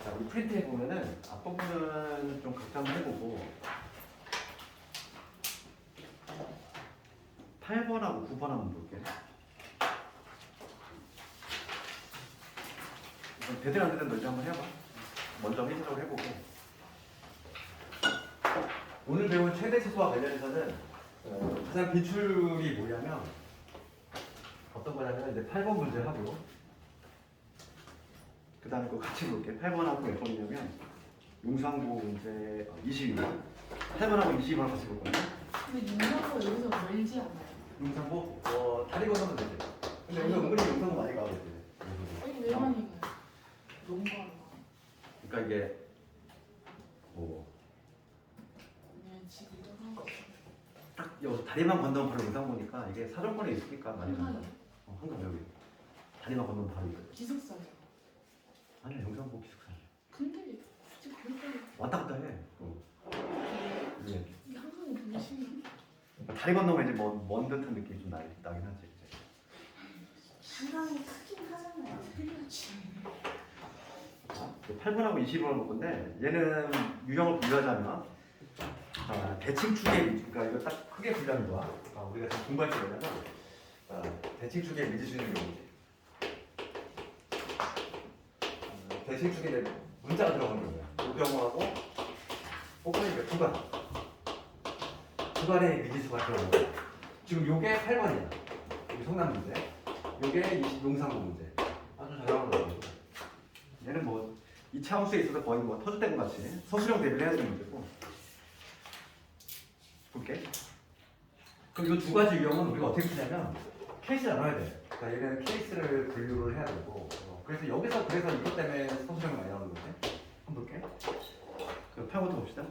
자, 우리 프린트해 보면은 앞부분은 좀 각자 한번 해보고 8번하고 9번 한번 볼게. 되든 안 되든 먼저 한번 해봐. 먼저 회의적으로 해보고. 오늘 배운 최대 치수와 관련해서는 가장 기출이 뭐냐면 어떤 거냐면 이제 8번 문제 하고 그 다음에 그거 같이 볼게. 8번하고 몇 번이냐면 용상보 문제 22번 8번하고 22번 같이 볼 거야. 근데 윤상보 여기서 멀지 않아요? 용상보? 다리 건너면 되지. 근데 여기 은근히 용상보 많이 가거든. 아니 왜 많이 가요? 너무 가요. 그러니까 이게 뭐 그냥 지금 일어나고 딱 여기 다리만 건너면 바로 용상보니까 이게 사정권에 있으니까 많이 간다. 한강이요? 한강 여기 다리만 건너면 바로 있거든. 기숙사죠. 아니야 용상보 기숙사. 근데 굳이 그렇게 왔다 갔다 해. 이게 이게 한강이 되게 심해. 다리 건너면 이제 먼 듯한 느낌이 좀 나긴 하지. 이제. 한강이 크긴 하잖아요. 틀렸지. 8번하고 20번을 볼 건데 얘는 유형을 분류하자면 대칭축의 그러니까 이거 딱 크게 분류하는 거야. 우리가 지금 공부할 때 뭐냐면 대칭축의 미지수는 경우지. 대칭축에 문자가 들어가는 거야. 이 경우하고 혹은 두간의 미지수가 들어가는 거야. 지금 요게 8번이야. 여기 성남 문제. 요게 용상보 문제. 아주 잘 나오는 거야. 얘는 뭐 2차 함수에 있어서 거의 뭐 터줏대고 같이 서술형 대비를 해야 되는 문제고. 볼게. 그럼 이 두 가지 유형은 우리가 어떻게 푸냐면 케이스를 나눠야 돼. 그러니까 얘는 케이스를 분류를 해야 되고. 그래서 여기서 이것 때문에 서술형이 많이 나오는 건데. 한번 볼게. 그 8번부터 봅시다.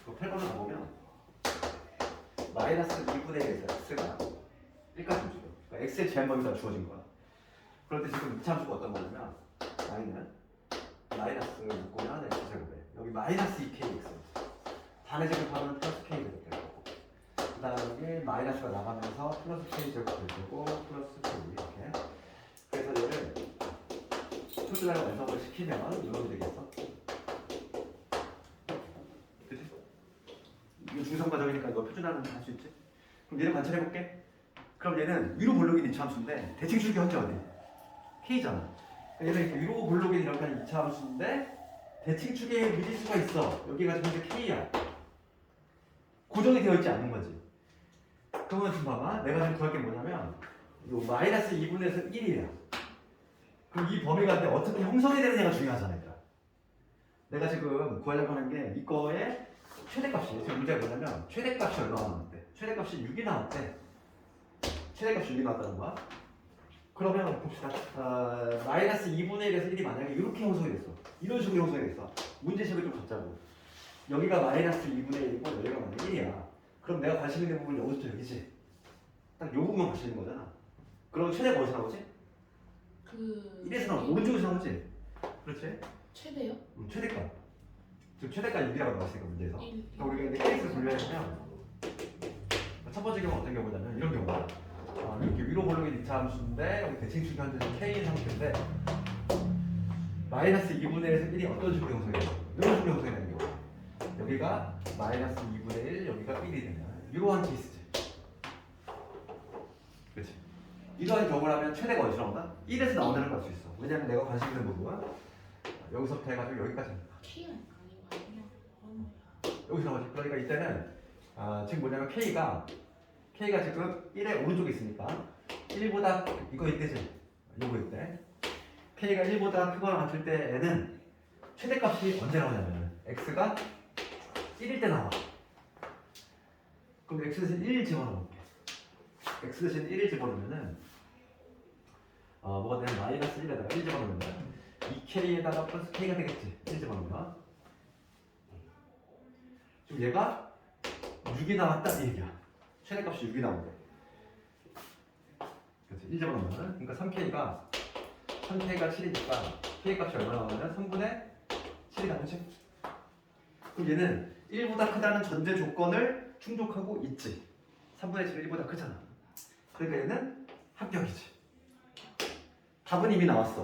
그 8번을 보면 마이너스 2분의 1에서 x가 1까지 움직여. 그러니까 x의 제한범위가 주어진 거야. 그런데 지금 2차 함수가 어떤 거냐면 y는 마이너스 6분의 x제곱에 여기 마이너스 2kx 반의 제곱하면 플러스 k제곱 되고 그 다음에 마이너스가 나가면서 플러스 k제곱 되고 플러스 k 이렇게. 그래서 얘를 표준화를 완성을 시키면 이렇게 되겠어. 그치? 이거 중성 과정이니까 이거 표준화는 할 수 있지? 그럼 얘를 관찰해볼게. 그럼 얘는 위로 볼록인 2차 함수인데 대칭축이 현재 어디? K잖아. 얘는 이렇게 위로 볼록인이라고 하는 2차 함수인데 대칭축에 미지수가 있어. 여기가 지금 현재 K야. 고정이 되어 있지 않는 거지. 그러면 지금 봐봐. 내가 지금 구할 게 뭐냐면 요 마이너스 2분에서 1이야. 그럼 이 범위가 근데 어떻게 형성이 되느냐가 중요하잖아. 내가 지금 구하려고 하는 게 이거의 최대값이 지금 문제가 뭐냐면 최대값이 얼마 나왔대? 최대값이 6이 나왔대. 최대값이 6이 나왔다는 거야. 그러면 봅시다. 마이너스 2분의 1에서 1이 만약에 이렇게 형성이 됐어. 이런 식으로 형성이 됐어. 문제식을 좀 갖자고. 여기가 마이너스 2분의 1이고 여기가 만약에 1이야. 그럼 내가 관심 있는 부분은 여기부터 여기지. 딱 요 부분만 관심 있는 거잖아. 그럼 최대가 어디서 나오지? 1에서 나오지. 오른쪽에서 나오지. 그렇지? 최대요? 최대값. 지금 최대값 6이라고 나왔으니까 문제에서. 1. 그러니까 우리가 이제 케이스를 분류하면 첫 번째 경우는 어떤 경우냐면 이런 경우야. 이렇게 위로 볼록인 2차 함수인데 여기 대칭축이 현재 K인 상태인데 마이너스 2분의 1에서 1이 어떤 식으로 형성이 돼요? 이런 식으로 형성이 되는 경우. 여기가 마이너스 2분의 1, 여기가 1이 되냐. 이러한 케이스지. 그렇지? 이러한 경우라면 최대가 어디서 나온다? 1에서 나온다는 걸 알 수 있어. 왜냐면 내가 관심 있는 부분은 여기서부터 해가지고 여기까지입니다. K가 아니고 여기서 나오지. 그러니까 이때는 지금 뭐냐면 K가 지금 1의 오른쪽에 있으니까 1보다 이거 이때지. 요거 이때 K가 1보다 크거나 같을 때에는 최대값이 언제 나오냐면 X가 1일 때 나와. 그럼 X 대신 1 집어넣을게. X 대신 1을 집어넣으면은 뭐가 되냐면 마이너스 1에다가 1 집어넣으면 2K에다가 플러스 K가 되겠지. 1 집어넣으면 지금 얘가 6이 나왔다 이 얘기야. 최대값이 6이 나온대. 그렇지. 1 집어넣으면 그러니까 3K가 7이니까 K값이 얼마 나오냐면 3분의 7이 나오지. 그럼 얘는 1보다 크다는 전제 조건을 충족하고 있지. 3분의 7은 1보다 크잖아. 그러니까 얘는 합격이지. 답은 이미 나왔어.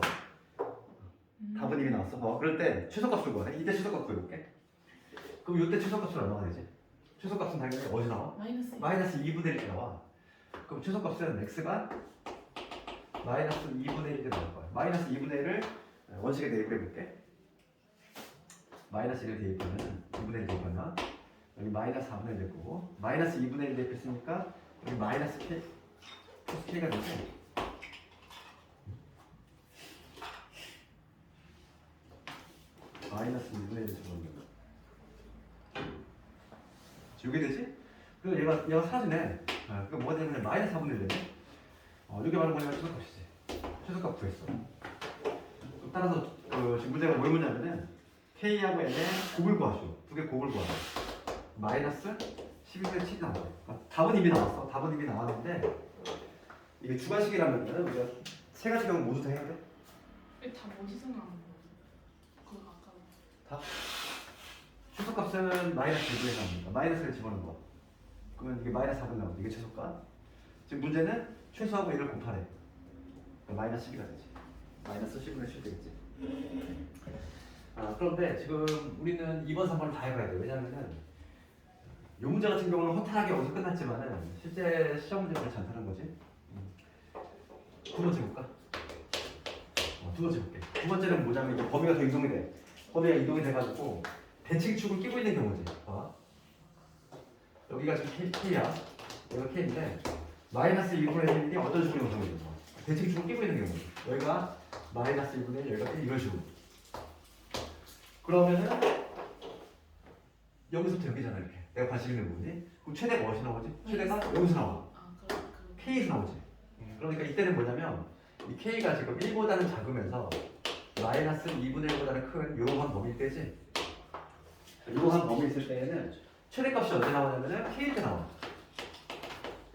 답은 이미 나왔어. 그럴 때 최소값을 구하래. 이때 최소값 구해볼게. 그럼 이때 최소값은 얼마가 되지? 최소값은 당연히 어디 나와? 마이너스. 마이너스 2분의 1이 나와. 그럼 최소값은 x가 마이너스 2분의 1이 나올 거야. 마이너스 2분의 1을 원식에 대입해볼게. 마이너스 1을 대입하면 2분의 1 대입하면 여기 마이너스 4분의 1 될 거고 마이너스 2분의 1 대입했으니까 여기 마이너스 k 플러스 k가 되지. 마이너스 2분의 1을 집어넣으면 이게 되지? 그리고 얘가 사라지네. 그러니까 뭐가 되냐면 마이너스 4분의 1 되네. 이게 바로 뭐냐면 최소값이지. 최소값 구했어. 따라서 지금 문제가 뭘 묻냐면은 K하고 N의 곱을 구하시오. 두 개 곱을 구하라. 마이너스 12분의 7이 나와요. 답은 이미 나왔어. 답은 이미 나왔는데 이게 주관식이라면 우리가 세 가지 경우 모두 다 해야 돼. 다 어디서 나온 거야? 그거 아까. 다? 최소값은 마이너스 2분의 나옵니다. 마이너스를 집어넣은 거. 그러면 이게 마이너스 4분 나오고 이게 최소값. 지금 문제는 최소하고 1을 곱하래. 그러니까 마이너스 12가 되지. 마이너스 10분의 7 되겠지. 그런데 지금 우리는 2번, 3번을 다 해봐야 돼. 왜냐면은 이 문제 같은 경우는 허탈하게 어디서 끝났지만은 실제 시험 문제가 그렇지 않다는 거지. 두 번째 볼까? 두 번째 볼게. 두 번째는 뭐냐면 이제 범위가 더 이동이 돼. 범위가 이동이 돼가지고 대칭축을 끼고 있는 경우지. 봐봐. 여기가 지금 K야. 여기가 K인데 마이너스 2분의 1이 어떤 식으로 형성이 되는 거야? 대칭축을 끼고 있는 경우지. 여기가 마이너스 2분의 1, 여기가 K 이런 식으로. 그러면은 여기서부터 여기잖아 이렇게. 내가 관심 있는 부분이. 그럼 최대가 어디서 나오지? 최대가 여기서 나와. K에서 나오지. 그러니까 이때는 뭐냐면 이 K가 지금 1보다는 작으면서 마이너스 2분의 1보다는 큰 요런 범위일 때지. 요런 범위 있을 때에는 최대값이 언제 나오냐면은 K일 때 나와.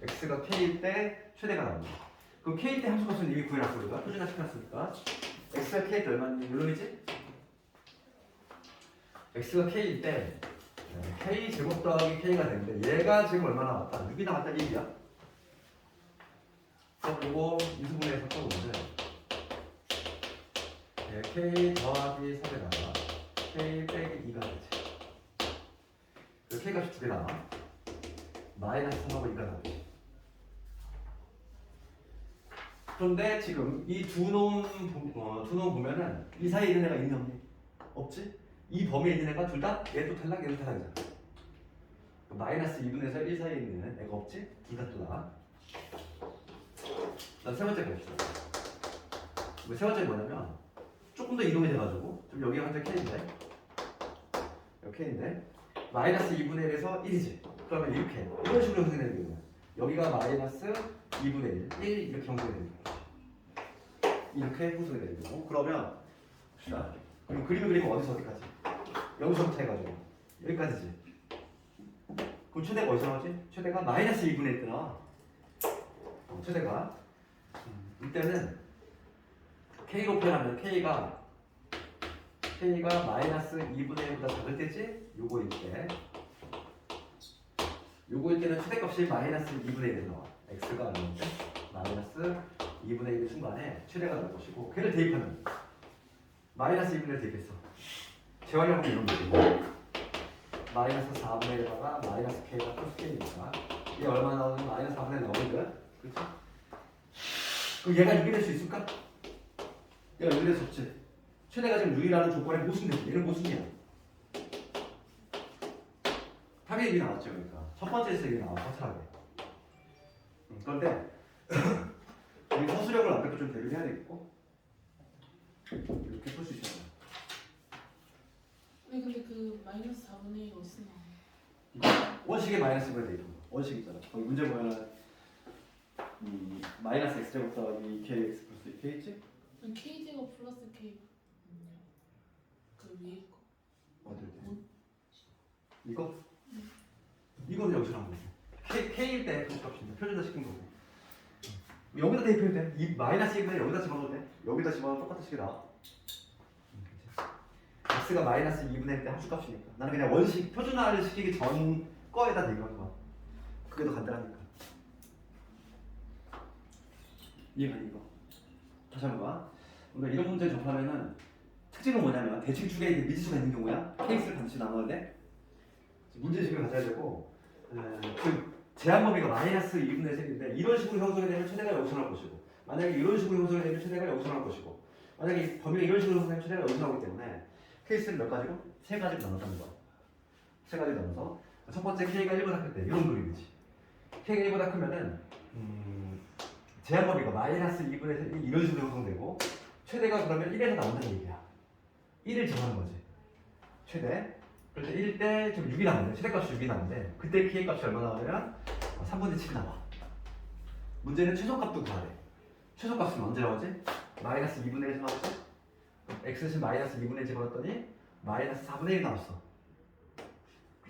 X가 K일 때 최대가 나옵니다. 그럼 K일 때 함수값은 이미 구해놨어 우리가. 표준화 시켰으니까. X가 K일 때 얼마니? 물론이지? X가 K일 때 K 제곱 더하기 K가 되는데 얘가 지금 얼마 나왔다? 6이 나왔다 1이야. 그리고 인수분해해서 써보면 K 더하기 3에다가 K 빼기 2가 되지. 그 K 값이 2개 나와. 마이너스 3하고 2가 나오지. 그런데 지금 이 두 놈 보면은 이 사이에 있는 애가 있니 없니? 없지? 이 범위에 있는 애가 둘 다 얘도 탈락 얘도 탈락이잖아. 마이너스 2분에서 1 사이에 있는 애가 없지? 둘 다 또 나와. 다음 세 번째 봅시다. 세 번째 뭐냐면 조금 더 이동이 돼가지고 좀 여기가 현재 K인데 여기 K인데 마이너스 2분의 1에서 1이지. 그러면 이렇게 이런 식으로 형성되는 거예요. 여기가 마이너스 2분의 1, 1 이렇게 형성이 되는 거예요. 이렇게 형성이 되는 거고 그러면 봅시다. 그럼 그림을 그리면 어디서 어디까지? 여기서부터 해가지고 여기까지지. 그럼 최대가 어디서 나오지? 최대가 마이너스 2분의 1 때 나와. 최대가 이때는 K로 표현하면 K가 마이너스 2분의 1보다 작을 때지? 요거일 때 요거일 때는 최대값이 마이너스 2분의 1이 나와. X가 얼마인데? 마이너스 2분의 1의 순간에 최대가 나올 것이고 걔를 대입하면 마이너스 2분의 1 대입했어. 재활용하면 이런 거고 마이너스 4분의 1에다가 마이너스 K가 플러스 K니까 이게 얼마 나오는 마이너스 4분의 1 나오거든? 그렇지? 그럼 얘가 6이 될 수 있을까? 얘가 6이 될 수 없지. 최대가 지금 6이라는 조건에 모순되지. 얘는 모순이야. 답이 이미 나왔죠. 그러니까 첫 번째에서 이게 나와. 허탈하게. 그런데 이 서술형을 완벽히 좀 대비를 해야 되겠고 이렇게 풀 수 있잖아. 근데 그 마이너스 4분의 1 어디서 나와? 원식의 마이너스가 돼 있는 거. 원식이잖아. 거기 문제 보면은 이 마이너스 x 제곱 더하기 kx 플러스 2k 있지? K 제곱 플러스 K 그 위에 거. 어디? 이거? 이거는 여기서 나온 거지. K일 때 그 값입니다. 표준화 시킨 거고. 여기다 대입해도 돼. 이 마이너스 1을 여기다 집어넣어도 돼. 여기다 집어넣으면 똑같은 식이 나와. x가 마이너스 2분의 1 때 함수값이니까. 나는 그냥 원식 표준화를 시키기 전 거에다 대입한 거야. 그게 더 간단하니까. 이해가 이거. 다시 한번 봐. 그러니까 이런 문제 접하면은 특징은 뭐냐면 대칭축에 미지수가 있는 경우야. 케이스를 반드시 나눠야 돼. 문제식을 가져야 되고 그 제한 범위가 마이너스 2분의 3인데 이런 식으로 형성이 되면 최대가 여기서 나올 것이고 만약에 이런 식으로 형성이 되면 최대가 여기서 나올 것이고 만약에 이 범위가 이런 식으로 형성되면 최대가 여기서 나오기 때문에 케이스를 몇 가지로? 세 가지로 나눴다는 거야. 세 가지로 나눠서 첫 번째 K가 1보다 클 때 이런 그림이지. K가 1보다 크면은 제한 범위가 마이너스 2분의 3이 이런 식으로 형성되고 최대가 그러면 1에서 나온다는 얘기야. 1을 정하는 거지. 최대. 그럴 때 1 때 지금 6이 나오는데 최대값이 6이 나오는데 그때 K 값이 얼마 나오냐면 3분의 7이 나와. 문제는 최소값도 구하래. 최소값은 언제 나오지? 마이너스 2분의 1에서 나오지? x는 마이너스 2분의 1 집어넣었더니 마이너스 4분의 1이 나왔어.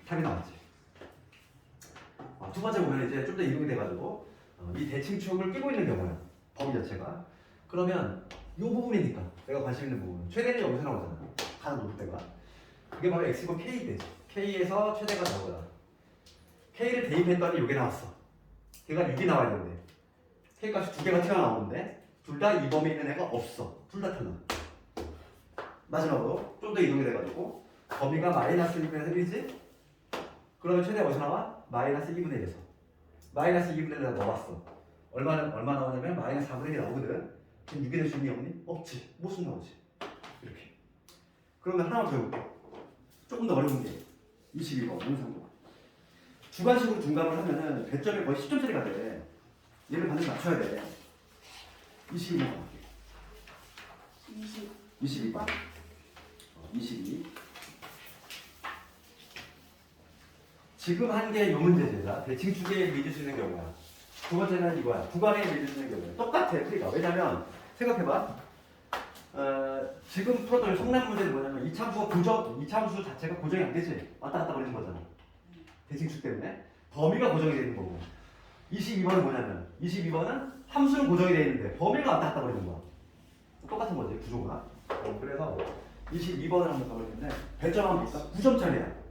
답이 나왔지. 두 번째 보면 이제 좀 더 이동이 돼가지고 이 대칭축을 끼고 있는 경우야. 범위 자체가. 그러면 이 부분이니까 내가 관심 있는 부분. 최대는 여기서 나오잖아. 가는 높을 때가. 그게 바로 x고 k 되지. k에서 최대가 나오잖아. k를 대입했더니 이게 나왔어. 걔가 6이 나와야 되는데 k 값이 두 개가 튀어나오는데 둘 다 이 범위에 있는 애가 없어. 둘 다 틀려. 마지막으로 좀 더 이동이 돼가지고 범위가 마이너스 2분의 3이지? 그러면 최대가 어디서 나와? 마이너스 2분의 1에서. 마이너스 2분의 1에다 넣어봤어. 얼마 나오냐면 마이너스 4분의 1이 나오거든. 지금 6이 될 수 있니 없니? 없지. 못쓰 나오지. 이렇게. 그러면 하나만 더 해볼게. 조금 더 어려운 게 22번 영상도. 주관식으로 둔갑을 하면은 배점이 거의 10점짜리가 돼. 얘를 반드시 맞춰야 돼. 22번. 22번. 22. 지금 한 게 이 문제제다. 대칭축에 믿을 수 있는 경우야. 두 번째는 이거야. 구간에 믿을 수 있는 경우야. 똑같아, 풀이가. 왜냐면 생각해봐. 지금 풀었던 성난 문제는 뭐냐면 이참수 자체가 고정이 안 되지. 왔다 갔다 거리는 거잖아. 대칭축 때문에. 범위가 고정이 되는 거고. 22번은 뭐냐면 22번은 함수는 고정이 되어 있는데 범위가 왔다 갔다 거리는 거야. 똑같은 거지, 구조가. 그래서 22번을 한번 가볼 텐데 배점 한번 볼까? 9점짜리야.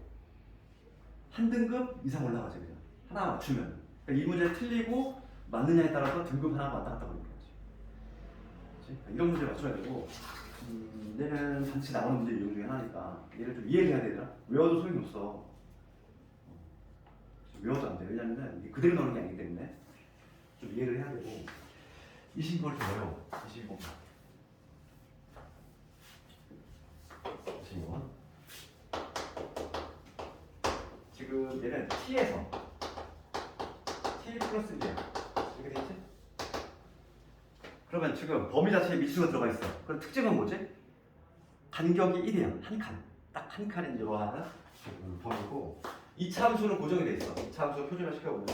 한 등급 이상 올라가지 그냥. 하나 맞추면. 그러니까 이 문제 틀리고 맞느냐에 따라서 등급 하나 왔다 갔다 거리는 거지. 그렇지? 이런 문제 맞춰야 되고 얘는 반드시 나오는 문제 이용 중에 하나니까 얘를 좀 이해를 해야 되더라. 외워도 소용이 없어. 외워도 안 돼. 왜냐면은 이게 그대로 나오는 게 아니기 때문에 좀 이해를 해야 되고 22번이 좀 어려워. 22번. 22번. 지금 얘는 t에서 t 플러스 1이야. 이렇게 돼 있지? 그러면 지금 범위 자체에 미수가 들어가 있어. 그럼 특징은 뭐지? 간격이 1이야. 한 칸. 딱 한 칸인 이러한 범위고 이차함수는 고정이 돼 있어. 이차함수 표준화 시켜보면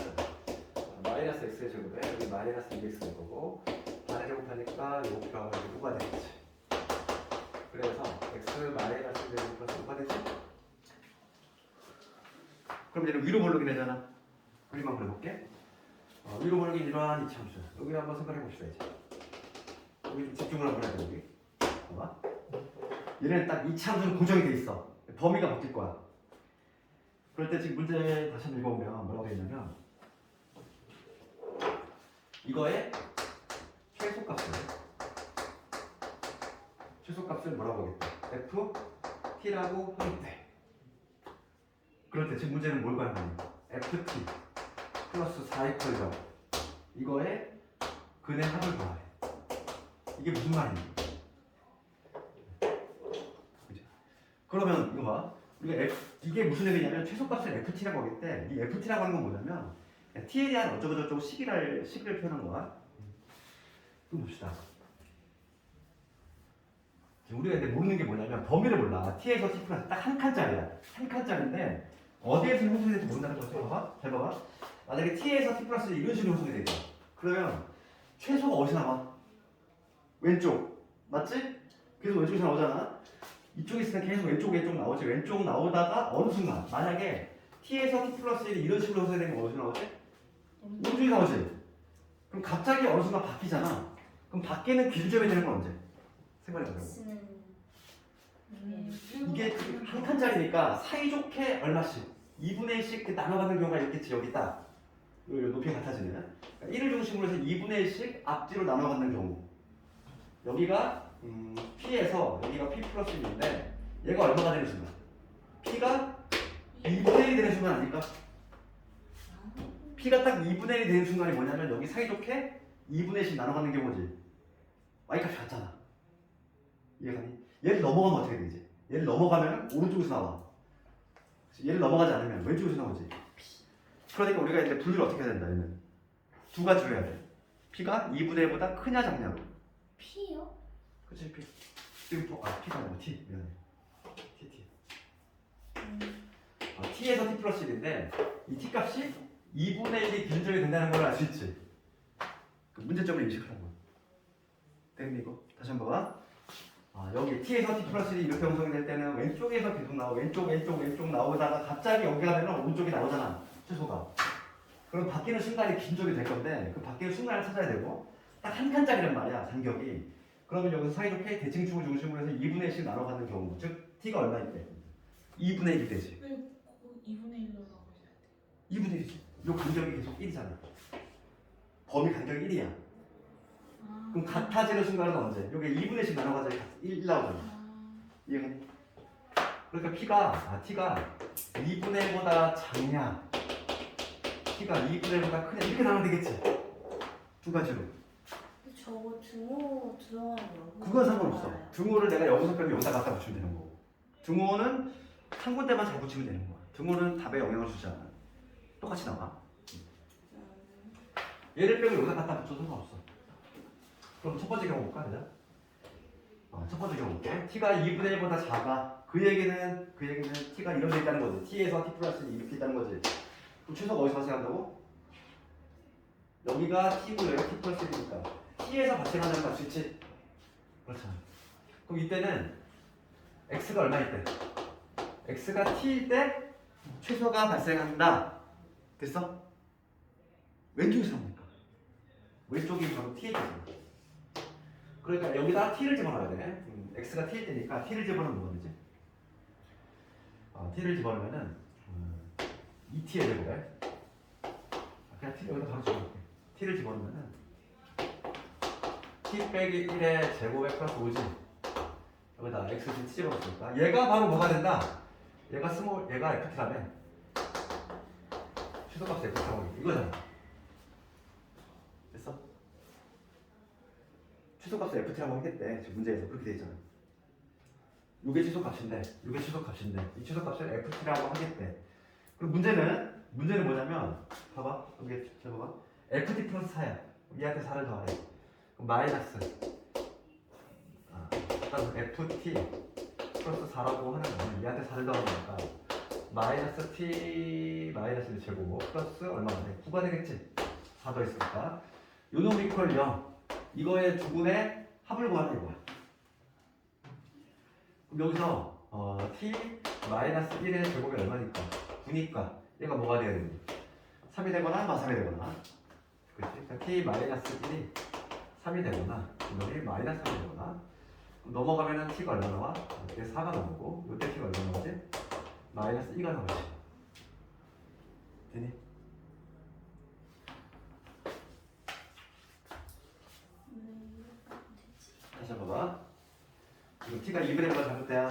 마이너스 x의 제곱에 여기 마이너스 2x일 거고 반을 제곱하니까 이 곱하면 이렇게 5가 되겠지. 그래서 x 마이너스 1 플러스 5가 되지? 그럼 얘는 위로 몰르기 되잖아. 그림만 그려볼게. 위로 몰르기 이러한 이차함수. 여기 한번 생각해 봅시다 이제. 여기 좀 집중을 한번 해야 돼 여기. 봐봐. 얘는 딱 이차함수는 고정이 돼 있어. 범위가 바뀔 거야. 그럴 때 지금 문제 다시 한번 읽어보면 뭐라고 되어 있냐면 이거의 최소값을 뭐라고 하겠다. f t라고 하겠대. 그럴 때 지금 문제는 뭘 구하는 거야? ft 플러스 4x 0 이거의 근의 합을 구하래. 이게 무슨 말이니? 그러면 이거 봐. 우리가 이게 무슨 얘기냐면 최소값을 ft라고 하겠대. 이 ft라고 하는 건 뭐냐면 t에 대한 어쩌고저쩌고 시기를 표현한 거야. 좀 봅시다. 지금 우리가 근데 모르는 게 뭐냐면 범위를 몰라. t에서 t 플러스 딱 한 칸짜리야. 한 칸짜리인데 어디에서 형성이 될지 모른다는 거죠. 봐봐. 잘 봐봐. 만약에 t에서 t 플러스 이런 식으로 형성이 되죠. 그러면 최소가 어디서 나와? 왼쪽. 맞지? 계속 왼쪽에서 나오잖아. 이쪽에 있으면 계속 왼쪽 나오지. 왼쪽 나오다가 어느 순간 만약에 t에서 t 플러스 1이 이런 식으로 형성이 되면 어디서 나오지? 오른쪽이 나오지. 그럼 갑자기 어느 순간 바뀌잖아. 그럼 바뀌는 기준점이 되는 건 언제? 생각해보자고. 이게 한 칸짜리니까 사이좋게 얼마씩 2분의 1씩 나눠가는 경우가 있겠지. 여기 딱 높이가 같아지면 1을 중심으로 해서 2분의 1씩 앞뒤로 나눠가는 경우 여기가 P에서 여기가 P 플러스 1인데 얘가 얼마가 되는 순간? P가 2분의 1이 되는 순간 아닐까? P가 딱 2분의 1이 되는 순간이 뭐냐면 여기 사이좋게 2분의 1씩 나눠가는 게 뭐지? Y값이 같잖아. 이해가니? 얘를 넘어가면 어떻게 되지? 얘를 넘어가면 오른쪽에서 나와. 얘를 넘어가지 않으면 왼쪽에서 나오지. 그러니까 우리가 이제 분류를 어떻게 해야 된다? 얘는 두 가지로 해야 돼. P가 2분의 1보다 크냐 작냐로. P요? 그치? P. 지금 P가 아니고 T. 미안해. T. T에서 T 플러스 1인데 이 T 값이 2분의 1이 기준점이 된다는 걸 알 수 있지. 그 문제점을 인식하는 거야. 되겠니 이거? 다시 한번 봐. 여기 T에서 T 플러스 1이 이렇게 형성이 될 때는 왼쪽에서 계속 나오고 왼쪽 나오다가 갑자기 여기 가면 오른쪽이 나오잖아. 최소가. 그럼 바뀌는 순간이 기준점이 될 건데 그 바뀌는 순간을 찾아야 되고 딱 한 칸짜리란 말이야 간격이. 그러면 여기서 사이좋게 대칭축을 중심으로 해서 2분의 1씩 나눠가는 경우 즉 T가 얼마 있대? 2분의 1이 되지. 왜 2분의 1로 나오셔야 돼? 2분의 1이지. 요 간격이 계속 1이잖아. 범위 간격이 1이야. 그럼 같아지는 순간은 언제? 요게 2분의 1씩 나눠가자 1 나오잖아. 이해가니? 그러니까 T가 2분의 1보다 작냐 T가 2분의 1보다 크냐 이렇게 나오면 되겠지. 두 가지로. 저거 등호 들어가는 거. 그건 상관없어. 등호를 내가 여기서 빼고 여기다 갖다 붙이면 되는 거고 등호는 한 군데만 잘 붙이면 되는 거야. 등호는 답에 영향을 주지 않아. 똑같이 나와. 얘를 빼고 여기다 갖다 붙여도 상관없어. 그럼 첫 번째 경우 볼까? 그죠? 첫 번째 경우 볼게. T가 2분의 1보다 작아. 그 얘기는 T가 이런 데 있다는 거지. T에서 T 플러스 1이 이렇게 있다는 거지. 그럼 최소가 어디서 발생한다고? 여기가 T고 여기가 T 플러스 1이니까 T에서 발생하는 걸 알 수 있지? 그렇잖아. 그럼 이때는 X가 얼마일 때? X가 T일 때 최소가 발생한다. 됐어? 왼쪽에서 나오니까. 왼쪽이 바로 T일 때잖아. 그러니까 여기다 T를 집어넣어야 돼. X가 T일 때니까 T를 집어넣으면 뭐가 되지? T를 집어넣으면은 2T의 제곱에 그냥 T 여기다 바로 집어넣을게. T를 집어넣으면은 T 빼기 1의 제곱에 플러스 5지. 여기다 X T 집어넣었으니까 얘가 바로 뭐가 된다? 얘가 FT라며. 최소값 FT라고 이거잖아. 됐어? 최소값을 FT라고 하겠대. 지금 문제에서 그렇게 돼 있잖아. 이게 최소값인데 이 최소값을 FT라고 하겠대. 그리고 문제는 뭐냐면 봐봐 여기 잘 봐봐 FT 플러스 4야. 얘한테 4를 더하래. 그럼 마이너스 FT 플러스 4라고 하는 거는 얘한테 4를 더하는 거니까 마이너스 T 마이너스 제곱 플러스 얼마가 돼? 9가 되겠지. 4 더했으니까 요 놈 이퀄 0 이거의 두분의 합을 구하는 이거야. 그럼 여기서 t 마이너스 1의 제곱이 얼마니까? 9니까 얘가 뭐가 돼야 되니? 3이 되거나 마삼이 되거나. 그렇지? 그러니까 t 마이너스 1이 3이 되거나 이놈이 마이너스 3이 되거나. 그럼 넘어가면은 t가 얼마 나와? 이게 4가 나오고 이때 t가 얼마 나오지? 마이너스 2가 나오지. 되니? 다시 한번 봐. 지금 t가 2분의 1보다 작을 때야.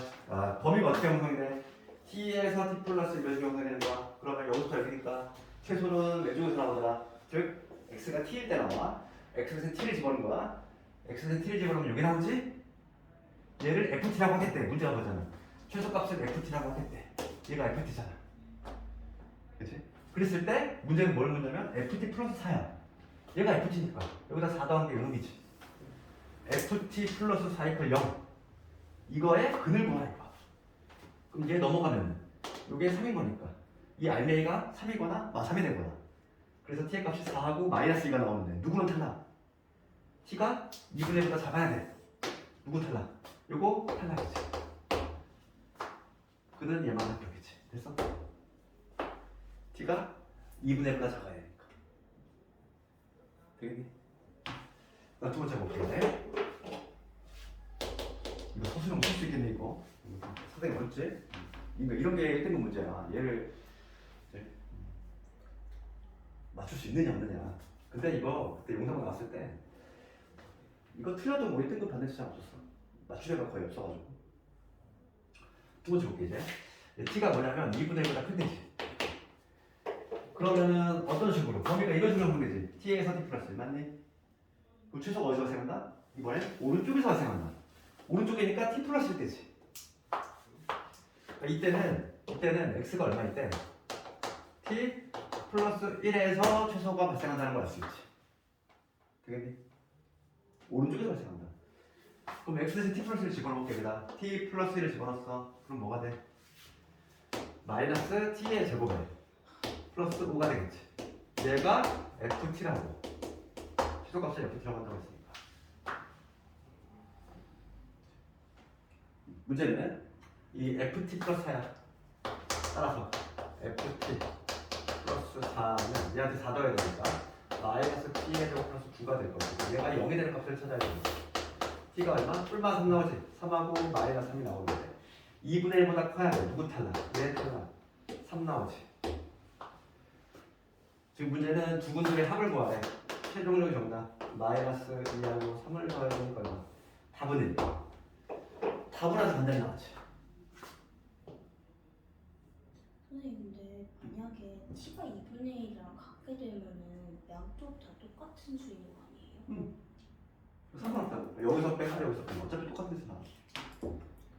범위가 어떻게 형성이 돼? t에서 t 플러스 몇 형성이 되는 거야? 그러면 여기부터 여기니까 최소는 왼쪽에서 나오더라. 즉 x가 t일 때 나와. x에서 t를 집어넣는 거야. x에서 t를 집어넣으면 여기 나오지? 얘를 ft라고 하겠대. 문제가 뭐잖아. 최소값을 ft라고 하겠대. 얘가 ft잖아. 그치? 그랬을 때 문제는 뭘 묻냐면 ft 플러스 4야. 얘가 ft니까 여기다 4 더한 게 0이지. ft 플러스 4 이퀄 0 이거의 근을 구하라 이거. 그럼 얘 넘어가면 이게 3인 거니까 이 알맹이가 3이거나 마삼이 되거나. 그래서 t의 값이 4하고 마이너스 2가 나오는데 누구는 탈락? t가 2분의 1보다 작아야 돼. 누구 탈락? 요거 탈락이지. 그는 얘만 합격이지. 됐어? t가 2분의 1보다 작아야 되니까. 되겠니? 나 두 번째 볼게. 이거 서술형 쓸 수 있겠네 이거. 상당히 어렵지? 이런 게 1등급 문제야. 얘를 이제 맞출 수 있느냐 없느냐. 근데 이거 그때 영상 나왔을 때 이거 틀려도 뭐 1등급 받는 시장 없었어. 맞추려면 거의 없어가지고. 두 번째 볼게 이제. t가 뭐냐면 2분의 1보다 큰 데지. 그러면은 어떤 식으로? 범위가 이런 식으로 보면 되지. t에서 t 플러스 1 맞니? 그 최소가 어디서 발생한다? 이번에 오른쪽에서 발생한다. 오른쪽이니까 t 플러스 1 되지. 그러니까 이때는 x가 얼마일 때 t 플러스 1에서 최소가 발생한다는 걸 알 수 있지. 되겠니? 오른쪽에서 발생한다. 그럼 x 대신 t 플러스 1을 집어넣을게. 여기다 t 플러스 1을 집어넣었어. 그럼 뭐가 돼? 마이너스 t의 제곱에 플러스 5가 되겠지. 얘가 ft라고. 최소값을 ft라고 한다고 했으니까. 문제는 이 ft 플러스 4야. 따라서 ft 플러스 4는 얘한테 4 더해야 되니까 마이너스 t의 제곱 플러스 9가 될 거고, 얘가 0이 되는 값을 찾아야 되니까 t가 얼마? 뿔마 3 나오지? 3하고 마이너스 3이 나오는데 2분의 1보다 커야 돼. 누구 탈락? 얘 탈락. 3 나오지. 지금 문제는 두 분들의 합을 구하래. 최종적인 정답 마이너스 2하고 3을 더해야 되니까 얼마? 답은 1. 답은 아주 간단히 나왔지. 선생님 근데 만약에 t가 2분의 1이랑 같게 되면은 양쪽 다 똑같은 수인 거 아니에요? 상관없다고. 여기서 빼고 여기서 빼고 어차피 똑같은 데서 나와.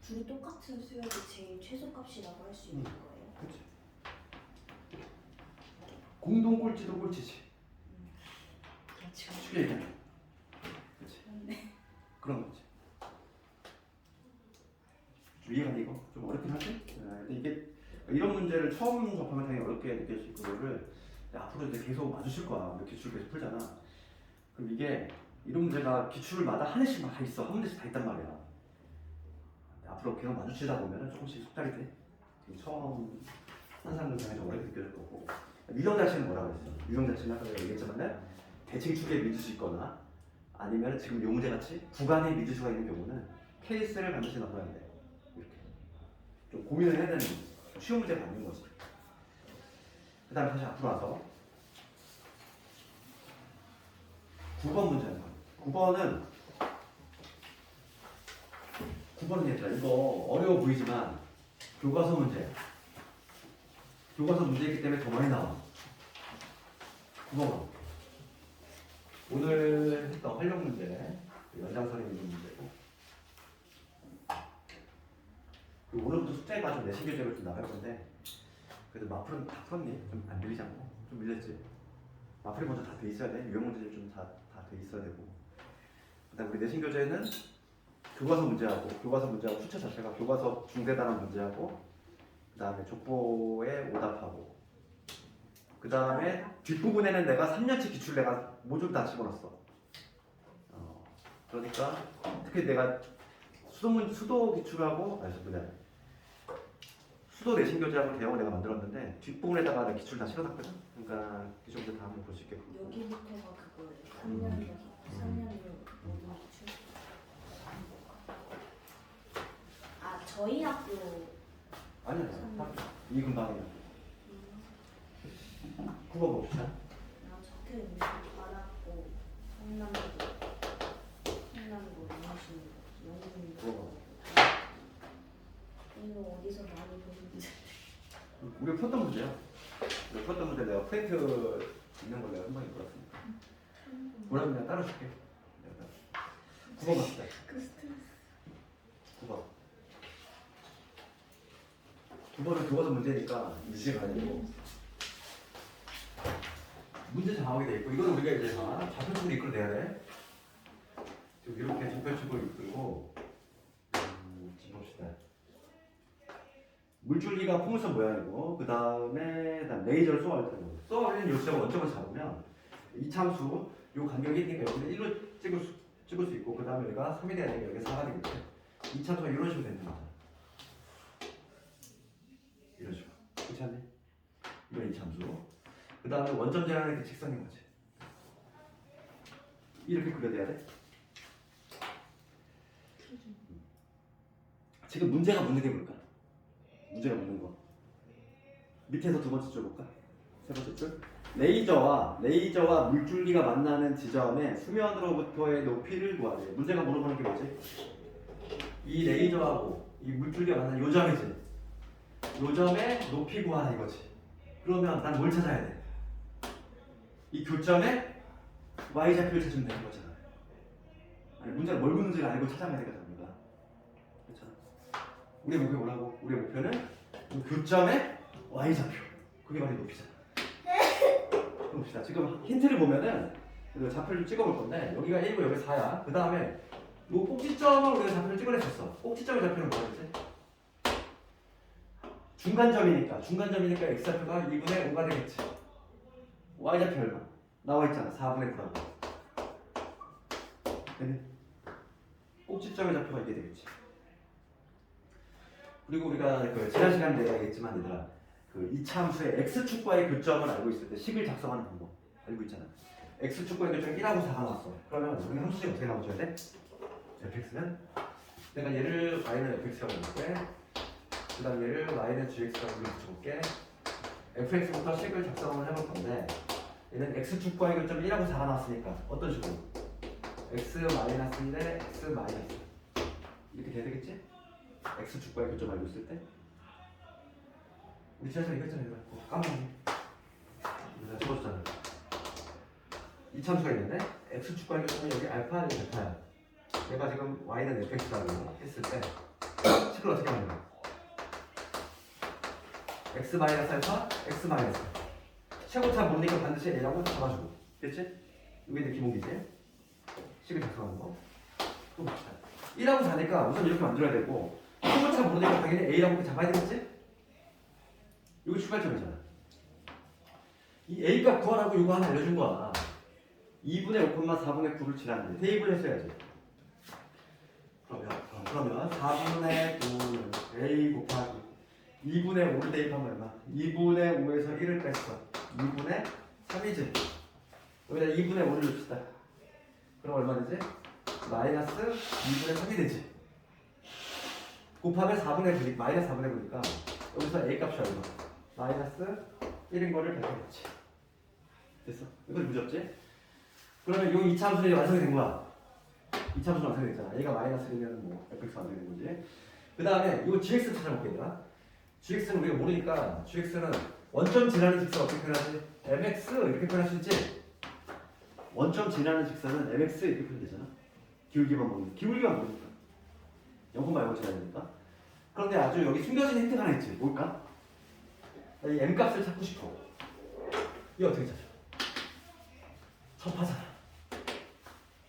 둘이 똑같은 수열이 제일 최소값이라고 할 수 있는 거예요? 그렇지. 공동 꼴찌도 꼴찌지. 그렇죠. 쉽게 얘기하면. 그렇지. 네. 그런 거지. 좀 이해가 돼 이거? 좀 어렵긴 하지? 근데 이게 이런 문제를 처음 접하면 당연히 어렵게 느껴질 거를 앞으로 이제 계속 마주칠 거야. 기출 계속 풀잖아. 그럼 이게 이런 문제가 기출마다 하나씩 다 있어. 한 문제씩 다 있단 말이야. 앞으로 계속 마주치다 보면 조금씩 숙달이 돼. 처음 한 사람들 좀 어렵게 느껴질 거고. 유형 자체는 뭐라고 했어? 유형 자체는 아까 내가 얘기했지만 대칭 축에 미지수 있거나 아니면 지금 요 문제 같이 구간에 미지수가 있는 경우는 케이스를 반드시 넣어야 돼. 이렇게 좀 고민을 해야 되는 쉬운 문제가 아닌 거지. 그 다음에 다시 앞으로 와서 9번 문제는 9번은 얘들아 이거 어려워 보이지만 교과서 문제야. 교과서 문제이기 때문에 더 많이 나와. 9번 오늘 했던 활용 문제 연장선에 있는 문제고, 그리고 오늘부터 숙제에 빠진 내신 교재를 좀 나갈 건데 그래도 마플은 다 풀었니? 좀 안 밀리지 않고? 좀 밀렸지? 마플이 먼저 다 돼 있어야 돼. 유형 문제들 좀 다 돼 있어야 되고, 그 다음 우리 내신 교재는 교과서 문제하고 수채 자체가 교과서 중대 단원 문제하고, 그 다음에 족보에 오답하고, 그 다음에 뒷부분에는 내가 3년치 기출 내가 모듈 다 집어넣었어. 그러니까 특히 내가 수도 기출하고 수도 내신 교재하고 대형을 내가 만들었는데 뒷부분에다가 내가 기출 다 실어놨거든. 그러니까 기출 문제 다 한번 볼 수 있겠고. 여기부터가 그거예요. 3년 3년 모든 기출. 아 저희 학교 아니야, 이 금방이야. 9번 봅시다. 나 적혀 있는 바랐고 성남고 영신고 9번. 이거 어디서 많이 보는지. 우리가 푸었던 문제야. 우리가 푸었던 문제 내가 프린트 있는 걸 내가 한 번에 풀었으니까. 뭐라면 내가 따로 줄게. 9번 갑시다. 그 스트레스. 9번. 9번은 교과서 문제니까 문제가 아니고 문제 정하게 돼 있고, 이거는 우리가 이제 좌표축으로 이끌어내야 돼. 지금 이렇게 좌표축을 이끌고 지금 봅시다. 물줄기가 포물선 모양이고, 그 다음에 레이저를 쏘아올 때는 쏘아올리는 요지점 원점을 잡으면 이참수 요 간격이 있으니까 여기는 1로 찍을 수 있고, 그 다음에 여기가 3이 돼야 되니까 여기가 4가 되겠지. 이참수가 이런 식으로 되는 거잖아. 이런 식으로. 그렇지 않니? 이건 이참수. 그 다음에 원점 제한은 이렇게 직선인 거지. 이렇게 그려야 돼. 지금 문제가 묻는 게 뭘까? 문제가 묻는 거. 밑에서 두 번째 줄 볼까? 세 번째 줄. 레이저와 물줄기가 만나는 지점의 수면으로부터의 높이를 구하래. 문제가 물어보는 게 뭐지? 이 레이저하고 이 물줄기가 만난 요 점이지. 요 점에 높이 구하라 이거지. 그러면 난 뭘 찾아야 돼? 이 교점에 y좌표를 찾으면 되는 거잖아. 아니 문제가 뭘 묻는지를 알고 찾아가야 되거든 우리가. 그렇잖아. 우리의 목표 뭐라고? 우리의 목표는 이 교점에 y좌표. 그게 바로 이 높이잖아. 봅시다. 지금 힌트를 보면은 좌표를 좀 찍어볼 건데 여기가 1고 여기 4야. 그 다음에 이 꼭지점을 우리가 좌표를 찍어냈었어. 꼭지점의 좌표는 뭐였지? 중간점이니까 x좌표가 2분의 5가 되겠지. y좌표 얼마? 나와있잖아. 4분의 9라고. 되네? 꼭지점의 좌표가 이게 되겠지. 그리고 우리가 그 지난 시간에 내가 얘기했지만 얘들아 그 이차함수의 x축과의 교점을 알고 있을 때 식을 작성하는 방법 알고 있잖아. x축과의 교점이 1하고 4가 나왔어. 그러면 우리 함수식이 어떻게 나와줘야 돼? fx는 내가 얘를 y는 fx라고 해볼게. 그 다음 얘를 y는 gx라고 붙여볼게. fx부터 식을 작성을 해볼 건데 얘는 x축과의 교점이 1하고 4가 나왔으니까 어떤 식으로? x 마이너스인데 x 마이너스 이렇게 돼야 되겠지? x축과의 교점 알고 있을 때 우리 지난번에 이거 했잖아. 이거 까먹네. 내가 적어줬잖아. 이 참수가 있는데 x축과의 교점이 여기 알파는 베타야. 얘가 지금 y는 fx라고 했을 때 식을 어떻게 하는 거야? x 마이너스 알파, x 마이너스 최고차 모르니까 반드시 a라고 잡아주고 됐지? 이게 내 기본기지? 식을 작성하는 거. 또 봅시다. 1하고 4니까 우선 이렇게 만들어야 되고 최고차 모르니까 당연히 a라고 잡아야 되겠지? 이거 출발점이잖아. 이 a값 구하라고 이거 하나 알려준 거야. 2분의 5, 4분의 9를 칠하는데 대입을 했어야지. 그러면 4분의 9 a 곱하기 2분의 5를 대입하면 얼마? 2분의 5에서 1을 뺐어. 2분의 3이지. 여기다 2분의 5를 넣읍시다. 그럼 얼마 되지? 마이너스 2분의 3이 되지. 곱하면 4분의 9, 마이너스 4분의 9니까 여기서 a 값이 얼마? 마이너스 1인 거를 배정했지. 됐어? 이건 무섭지? 그러면 이 2차 함수는 완성이 된 거야. 2차 함수는 완성이 됐잖아. a가 마이너스 1이면 뭐 fx 완성이 된 거지. 그 다음에 이거 gx 찾아볼게 얘들아. gx는 우리가 모르니까 gx는 원점 지나는 직선 어떻게 표현하지? mx 이렇게 표현할 수 있지? 원점 지나는 직선은 mx 이렇게 표현되잖아. 기울기만 모르니까. 0분 말고 지나야 되니까. 그런데 아주 여기 숨겨진 힌트가 하나 있지. 뭘까? 이 m값을 찾고 싶어. 이거 어떻게 찾아? 접하잖아.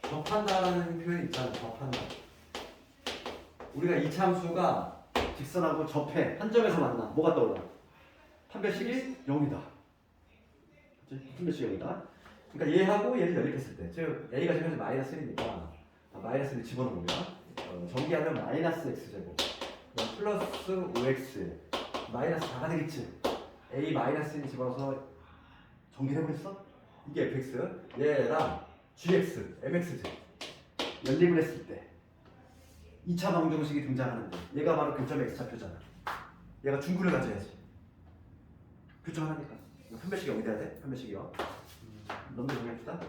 접한다라는 표현이 있잖아. 접한다. 우리가 이차함수가 직선하고 접해. 한 점에서 만나. 뭐가 떠올라? 판별식이 0이다. 그치? 판별식이 0이다. 그러니까 얘하고 얘를 연립했을 때, 즉 a가 지금 현재 마이너스 1이니까 마이너스 1을 집어넣으면 전개하면 마이너스 x제곱 플러스 5x 마이너스 4가 되겠지. a 마이너스 1 집어넣어서 전개해버렸어? 이게 fx, 얘랑 gx, mx지. 연립을 했을 때 2차 방정식이 등장하는데 얘가 바로 교점의 x좌표잖아. 얘가 중구를 가져야지. 교점 하나니까 판별식이 0이 돼야 돼. 판별식이 0. 넘겨 정해봅시다.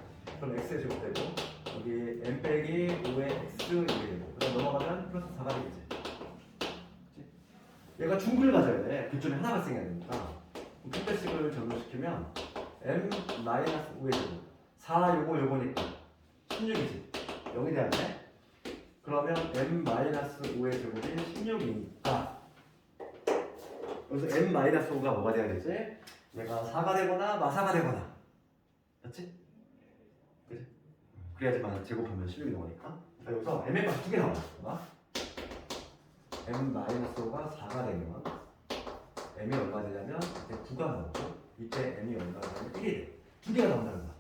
그럼 x의 제곱 되고 여기 m 빼기 5의 x 이렇게 되고 그다음 넘어가면 플러스 4가 되겠지. 그치? 얘가 중구를 가져야 돼. 교점이 하나 발생해야 되니까 판별식을 적용시키면 m 마이너스 5의 제곱 4 요거니까 16이지. 0이 돼야 돼. 그러면 m 마이너스 5의 제곱이 16이니까 여기서 m 마이너스 5가 뭐가 돼야 되지? 얘가 4가 되거나 마사가 되거나. 맞지? 그지? 그래야지만 제곱하면 16이 나오니까. 여기서 m의 값이 2개 나와. 봐봐. m 마이너스 5가 4가 되면 m이 얼마 되냐면 이때 9가 나오고 이때 m이 얼마 되냐면 1이 돼. 2개가 나온다는 거야.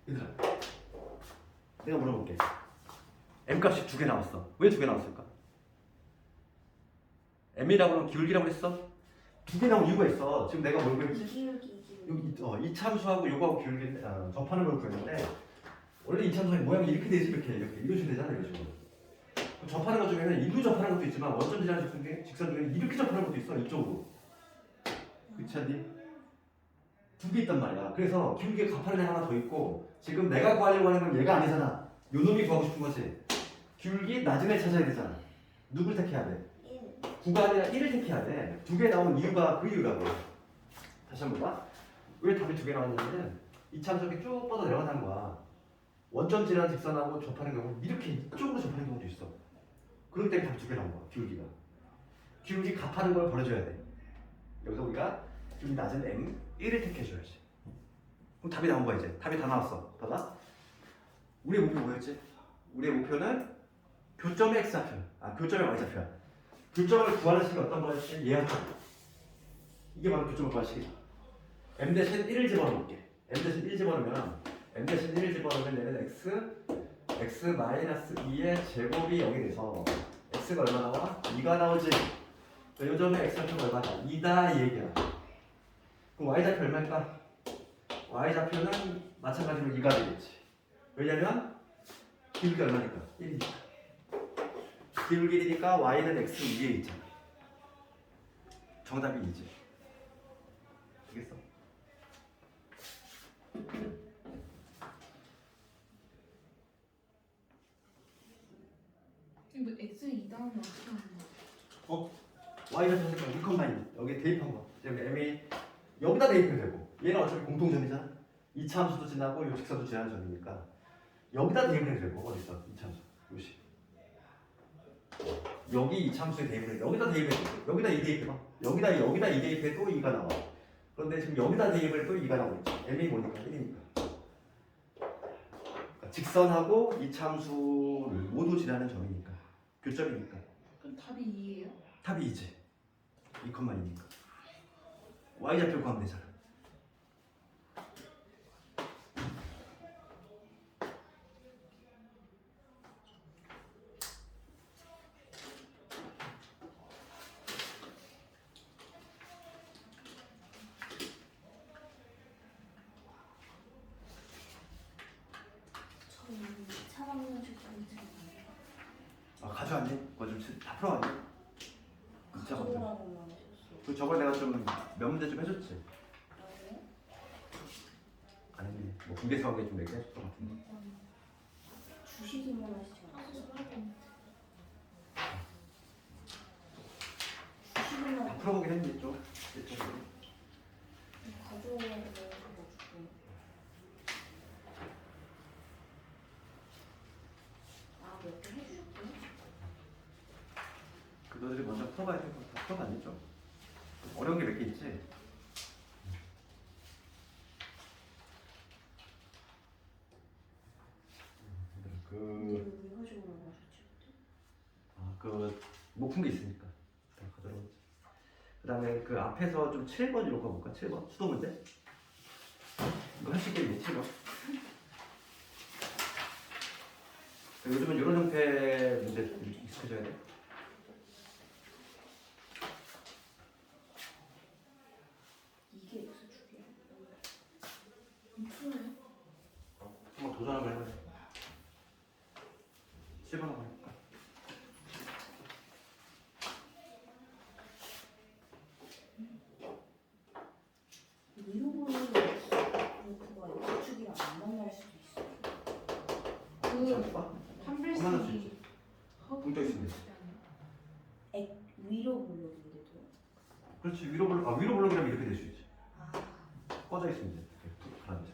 얘들아, 내가 물어볼게. m 값이 2개 나왔어. 왜 2개 나왔을까? m이라고 하면 기울기라고 했어? 2개 나온 이유가 있어. 지금 내가 뭘 그랬지? 여기 이 참수하고 요거하고 기울기 접하는 걸 구했는데 원래 이 참수의 모양이 이렇게 되지 이렇게 이런 식으로 되잖아. 이런 식으로. 접하는 것 중에는 일로 접하는 것도 있지만 원점 지나는 직선 중에 이렇게 접하는 것도 있어. 이쪽으로. 그렇지 않니? 2개 있단 말이야. 그래서 기울기가 갚아내는 하나 더 있고 지금 내가 구하려고 하는 건 얘가 아니잖아. 요 놈이 구하고 싶은 거지. 기울기 낮은 애 찾아야 되잖아. 누굴 택해야 돼? 1. 9가 아니라 1을 택해야 돼. 두 개 나온 이유가 그 이유라고. 다시 한번 봐. 왜 답이 두 개 나왔냐면 이참석이 쭉 뻗어 내려가는 거야. 원점 지나는 직선하고 접하는 경우는 이렇게 이쪽으로 접하는 경우도 있어. 그럴 때 답이 두 개 나온 거야. 기울기가. 기울기 값하는 걸 버려줘야 돼. 여기서 우리가 기울기 낮은 M 1을 택해줘야지. 그럼 답이 나온 거야 이제. 답이 다 나왔어. 봐봐. 우리의 목표 뭐였지? 우리의 목표는 교점의 X좌표. 교점의 Y좌표야. 교점을 구하는 식이 어떤 거였지? 얘였죠. 이게 바로 교점을 구하는 식이다. M 대신 1을 집어넣을게. M 대신 1 집어넣으면 M 대신 1을 집어넣으면 얘는 X 마이너스 2의 제곱이 0이 돼서 X가 얼마 나와? 2가 나오지. 요점의 X좌표가 얼마다? 2다 이 얘기야. 그럼 Y좌표 얼마일까? Y좌표는 마찬가지로 2가 되겠지. 왜냐면 기울기 얼마니까? 1이니까. 기울기 1이니까 Y는 X 위에 있잖아. 정답이 2지. 되겠어? 근데 X 2다음은 어떻게 하는 거야? Y좌표 색깔 위컴바인 여기에 대입한 거. 여기 MA 여기다 대입해도 되고 얘는 어차피 공통점이잖아. 이 참수도 지나고 요 직선도 지나는 점이니까 여기다 대입해도 되고 어디서 이 참수 요시 여기 이 참수에 대입을 해. 여기다 대입해도 돼. 여기다 2 대입해봐. 여기다 2 대입해도 2가 나와. 그런데 지금 여기다 대입을 또 2가 나오고 있지. MA 뭐니까 1이니까. 그러니까 직선하고 이 참수를 모두 지나는 점이니까 교점이니까 그럼 답이 2예요? 답이 2지. 2,2니까 Y좌표 구하면 되잖아. 저는 차방정식 문제 가져왔니? 그거 좀다 풀어왔니? 진짜 많다. 가져오라고만 하셨어. 그 저걸 내가 좀 몇 문제 좀 해줬지. 네. 아니 뭐 공개수학에 좀 얘기해줬던 것 같은데. 주시기만 하시지 아, 않았어요? 저 할건 주시기만 다 풀어보긴 했는데 좀. 가져오라고 해가지고. 몇 개 해주셨구나. 그 너희들이 먼저 풀어봐야 될 거 다 풀어봤니 좀? 어려운 게 몇 개 있지? 근데 왜 가져오라고 하셨지? 그 못 푼 게 있으니까 다 가져오지. 그 다음에 그 앞에서 좀 7번 이런 거 볼까? 7번 수도 문제? 이거 할 수 있겠니? 7번. 요즘은 이런 형태 문제 좀 익숙해져야 돼. 이게 X축이야. 풀어요? 한번 도전을 해보자. 7번 한번 해볼까? 위로 보는 그거가 X축이랑 안 만날 수도 있어. 그 봐. 판별식이 문자 있습니다. 위로 보려는데도. 그렇지 위로 블록이라면 이렇게 될 수 있지. 아. 꺼져 있으면 이제 불안해서.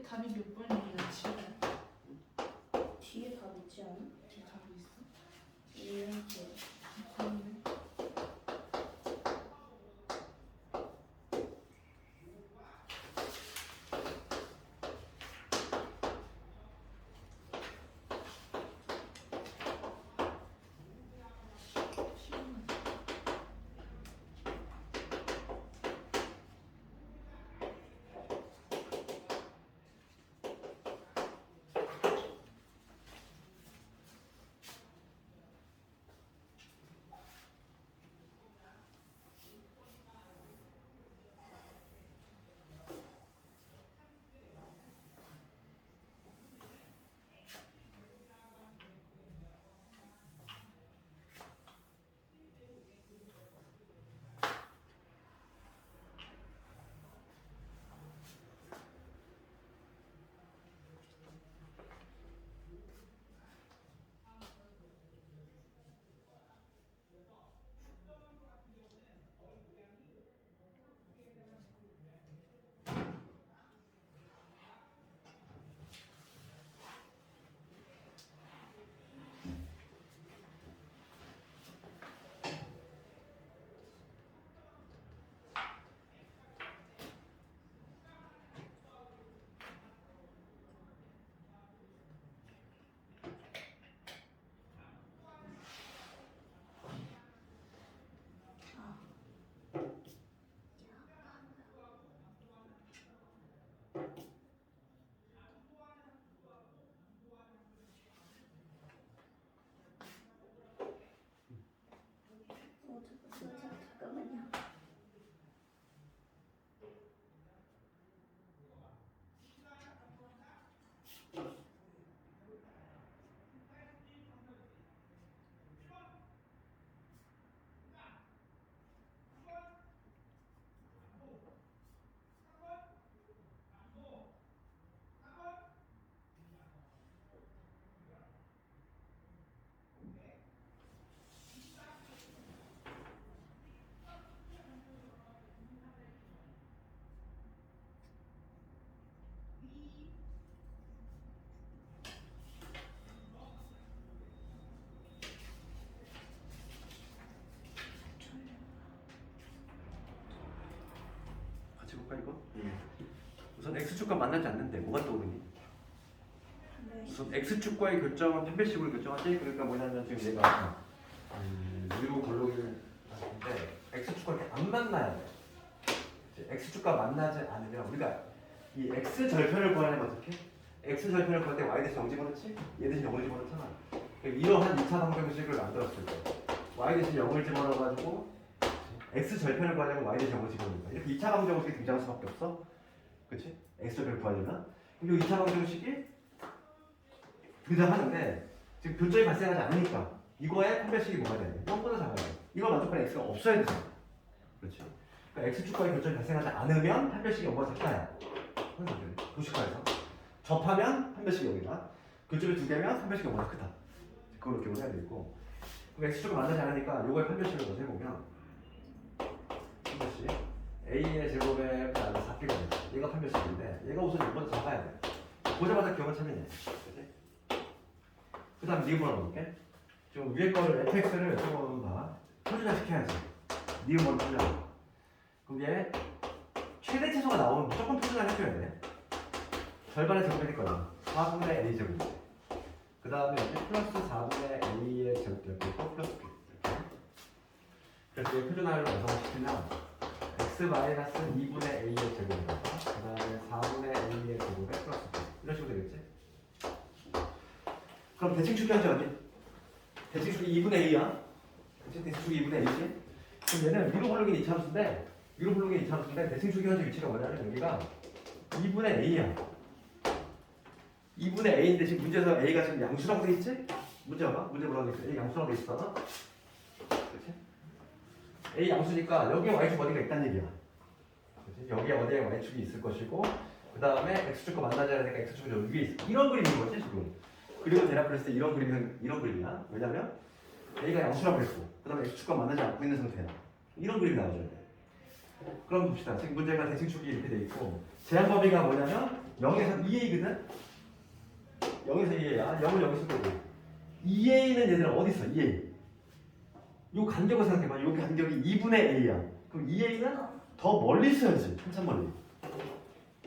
답이 몇 번이에요? 지금 뒤에 답 있지 않아? 뒤에 답이 있어? 이렇게. 그런데 볼까 이거? 우선 x축과 만나지 않는데 뭐가 떠오르니? 우선 x축과의 교점은 판별식으로 결정하지. 그러니까 뭐냐면 지금 얘가 위로 걸로기를 하는데 x축과 이렇게 안 만나야 돼. 이제 x축과 만나지 않으면 우리가 이 x 절편을 구하려면 어떻게? x 절편을 구할 때 y 대신 0 집어넣지? 얘 대신 0을 집어넣잖아. 그러니까 이러한 2차 방정식을 만들었을 때 y 대신 0을 집어넣어가지고 x 절편을 구하려면 y 대신 0을 집어넣는다. 이렇게 2차 방정식이 등장할 수밖에 없어. 그렇지? x 절편을 구하려면 그럼 이 2차 방정식이 등장하는데 지금 교점이 발생하지 않으니까 이거의 판별식이 뭐가 돼야 돼? 0보다 작아야 돼. 이걸 만족하는 x가 없어야 되잖아. 그렇지? 그러니까 x축과의 교점이 발생하지 않으면 판별식이 0보다 작다야. 도식화해서 접하면 판별식이 0이다. 교점이 2개면 판별식이 0보다 크다. 그걸로 기억을 해야 되고 그럼 x축과 만나지 않으니까 요거의 판별식을 먼저 해보면 판별식 a의 제곱에 나는 4p가 돼. 얘가 판별식인데 얘가 우선 0보다 작아야 돼. 보자마자 기억을 차면돼. 그 다음 니은번호 넣을게. 지금 위에 거를 fx를 조금 봐. 표준화시켜야지. 니은번호 표준화. 그럼 얘 최대 최소가 나오면 무조건 표준화 해줘야 돼. 절반의 제곱이 될 거야. 4분의 a 제곱. 그 다음에 이제 플러스 4분의 a의 제곱 이렇게 있고 플러스 b 이렇게. 그래서 얘 표준화를 완성시키면 x-2분의 a의 제곱에다가 그 다음에 4분의 a의 제곱에 플러스 b 이런 식으로 되겠지? 그럼 대칭축이 현재 어디? 대칭축이 2분의 a야. 그치? 대칭축이 2분의 a지? 그럼 얘는 위로 블록인 이차함수인데 위로 블록인 이차함수인데 대칭축이 현재 위치가 뭐냐면 여기가 2분의 a야. 2분의 a인데 지금 문제에서 a가 지금 양수라고 돼 있지? 문제 봐봐. 문제 뭐라고 돼 있어? a 양수라고 돼 있어. 그치? a 양수니까 여기에 y축 어디가 있다는 얘기야. 그치? 여기에 어디에 y축이 있을 것이고 그 다음에 x축과 만나지 않으니까 x축은 여기 위에 있어. 이런 그림인 거지 지금. 그림을 대략 그렸을 때 이런 그림은 이런 그림이야. 왜냐면 a가 양수라고 했고 그 다음에 x축과 만나지 않고 있는 상태야. 이런 그림이 나와줘야 돼. 그럼 봅시다. 지금 문제가 대칭축이 이렇게 돼 있고 제한 범위가 뭐냐면 0에서 2a거든. 0에서 2a야. 0을 여기 쓸 거고 2a는 얘들아 어디 있어? 2a. 요 간격을 생각해봐. 요 간격이 2분의 a야. 그럼 2a는 더 멀리 있어야지. 한참 멀리.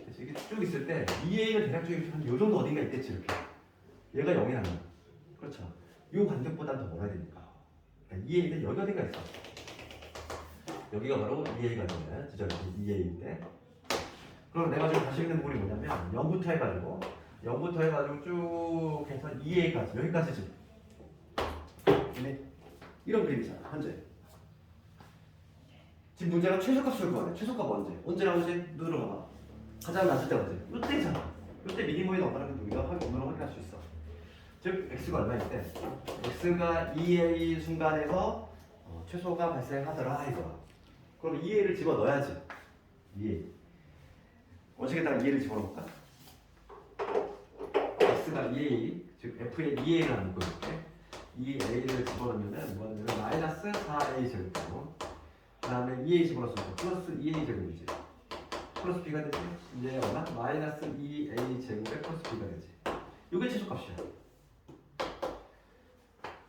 그치? 이렇게 쭉 있을 때 2a는 대략적으로 한요 정도 어딘가 있겠지 이렇게. 얘가 0이라는 거야. 그렇죠. 요 간격보다는 더 멀어야 되니까. 그러니까 2a는 여기 어딘가 있어. 여기가 바로 2a가 되는 지점이 2a인데 그럼 내가 지금 다시 있는 부분이 뭐냐면 0부터 해가지고 쭉 해서 2a까지 여기까지지. 이런 그림이잖아 현재. 지금 문제가 최소값을 구하래. 최소값 언제 나오지? 눈으로 봐봐. 가장 낮을 때 언제? 이때잖아. 이때 미니멈이 나온다는 걸 우리가 눈으로 확인할 수 있어. 즉 x가 얼마일 때? x가 2a 순간에서 최소가 발생하더라 이거야. 그럼 2a를 집어넣어야지. 2a. 원칙에다가 2a를 집어넣을까? x가 2a, 즉 f에 2a를 안 묶고 이렇게 2a를 집어넣으면 뭐냐면 마이너스 4a 제곱이고 그 다음에 2a 집어넣으면 플러스 2a 제곱이지. 플러스 b가 되지. 이제 얼마? 마이너스 2a 제곱에 플러스 b가 되지. 이게 최소값이야.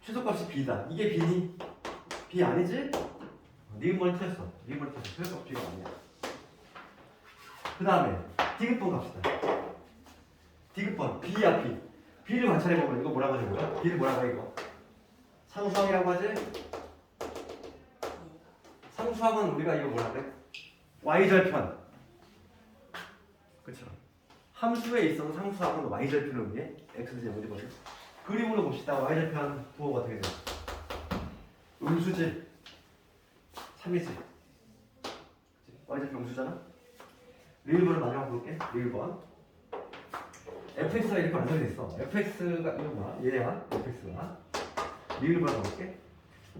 최소값이 b다. 이게 b니? b 아니지? 니은번이 틀렸어. 니은번이 틀렸어. 최소값 b가 아니야. 그 다음에 디귿번 갑시다. 디귿번 b야 b. b를 관찰해보면 이거 뭐라고 하냐고요? b를 뭐라고 해 이거? 상수항이라고 하지? 상수항은 우리가 이거 뭐라 그래? y절편. 그쵸? 함수에 있어서 상수항은 y절편을 위해 x제곱이거든. 그림으로 봅시다. y절편 부호가 어떻게 돼? 음수지. 3이지. y절편 음수잖아. 리을번을 마지막 볼게. 리을번. fx가 이렇게 완성이 됐어. fx가 이거 뭐야? 얘야. fx가. 리을번 가볼게.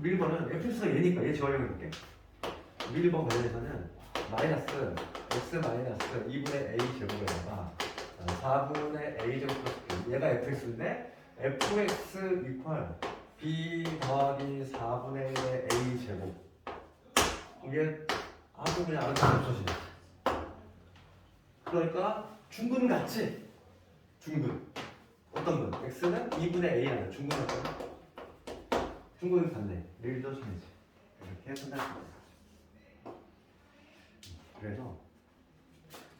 리을번은 fx가 얘니까 얘 지원형 해볼게. 리을번 관련해서는 마이너스 x 마이너스 2분의 a 제곱에다가 4분의 a 제곱 플러스 얘가 fx인데 fx 이퀄 b 더하기 4분의 1의 a 제곱. 이게 아주 그냥 알아서 없어지네. 그러니까 중근 같지? 중근. 어떤 근? x는 2분의 a라는 중근 같거든. 중근 같네. 내일도 심해지. 이렇게 판단할 수 있어. 그래서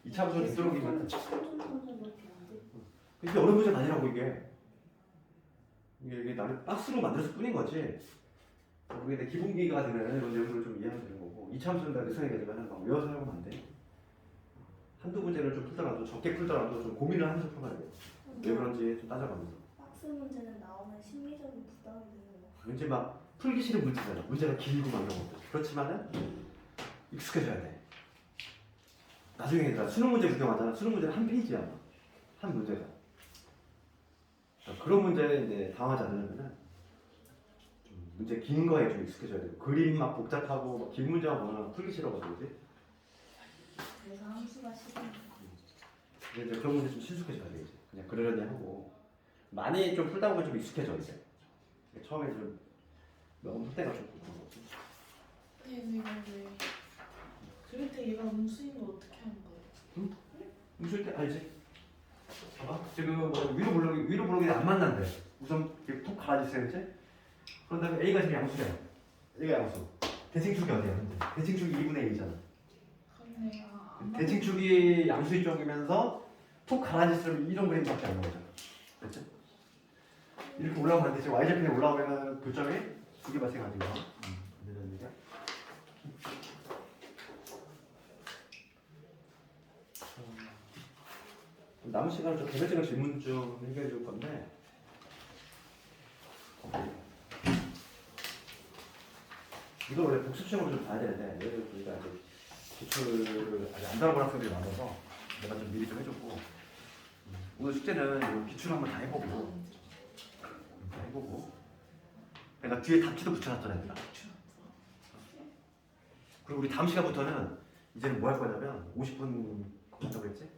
2차 함수는 되도록이면 3.3밖에 안 돼. 이게 어려운 문제가 아니라고 이게 나를 박스로 만들었을 뿐인 거지. 그게 내 기본기가 되는 이런 내용들을 좀 이해하면 되는 거고 2차 함수는 다 의성이 되지만 막 외워서 하면 안 돼. 한두 문제를 좀 풀더라도 적게 풀더라도 좀 고민을 하면서 풀어야 돼. 왜 그런지 좀 따져가면서. 박스 문제는 나오면 심리적인 부담이 되는 거. 왠지 막 풀기 싫은 문제잖아. 문제가 길고 막 이런 것들. 그렇지만은 익숙해져야 돼. 나중에 얘들아 수능 문제 구경하잖아. 수능 문제는 한 페이지야. 한 문제가. 그런 문제에 이제 당하지 않으려면은 좀 문제 긴 거에 좀 익숙해져야 돼. 그림 막 복잡하고 막 긴 문제만 보면 풀기 싫어가지고 그지? 그래서 함수가 싫은 거. 근데 이제 그런 문제 좀 친숙해져야 돼 이제. 그냥 그러려니 하고 많이 좀 풀다 보면 좀 익숙해져 이제. 처음에 좀 너무 풀 때가 좀 그런 거지. 내가 왜 그럴 때 얘가 음수인 거 어떻게 하는 거예요? 웃을 때 알지? 봐봐 지금 뭐 위로 블록이 안 만난대. 우선 이렇게 톡 갈아주세요 이제. 그런 다음에 A가 지금 양수래. A가 양수. 대칭축이 어디야? 근데? 대칭축이 2분의 1이잖아. 그렇네. 안 대칭축이 양수인 쪽이면서 톡 갈아주시면 이런 그림밖에 안 나오잖아. 됐죠? 이렇게 올라오면 안 되지. y좌편에 올라오면 교점이 두 개 발생하지. 되는 얘기야? 남은 시간은 좀 개별적인 질문 좀 해결해 줄 건데 이걸 원래 복습 시험으로 좀 봐야 되는데 얘를 우리가 아직 기출을 아직 안 달아본 학생들이 많아서 내가 좀 미리 좀 해줬고 오늘 숙제는 이거 기출 한번 다 해보고 내가 뒤에 답지도 붙여놨잖아 얘들아. 그리고 우리 다음 시간부터는 이제는 뭐 할 거냐면 50분 한다고 했지?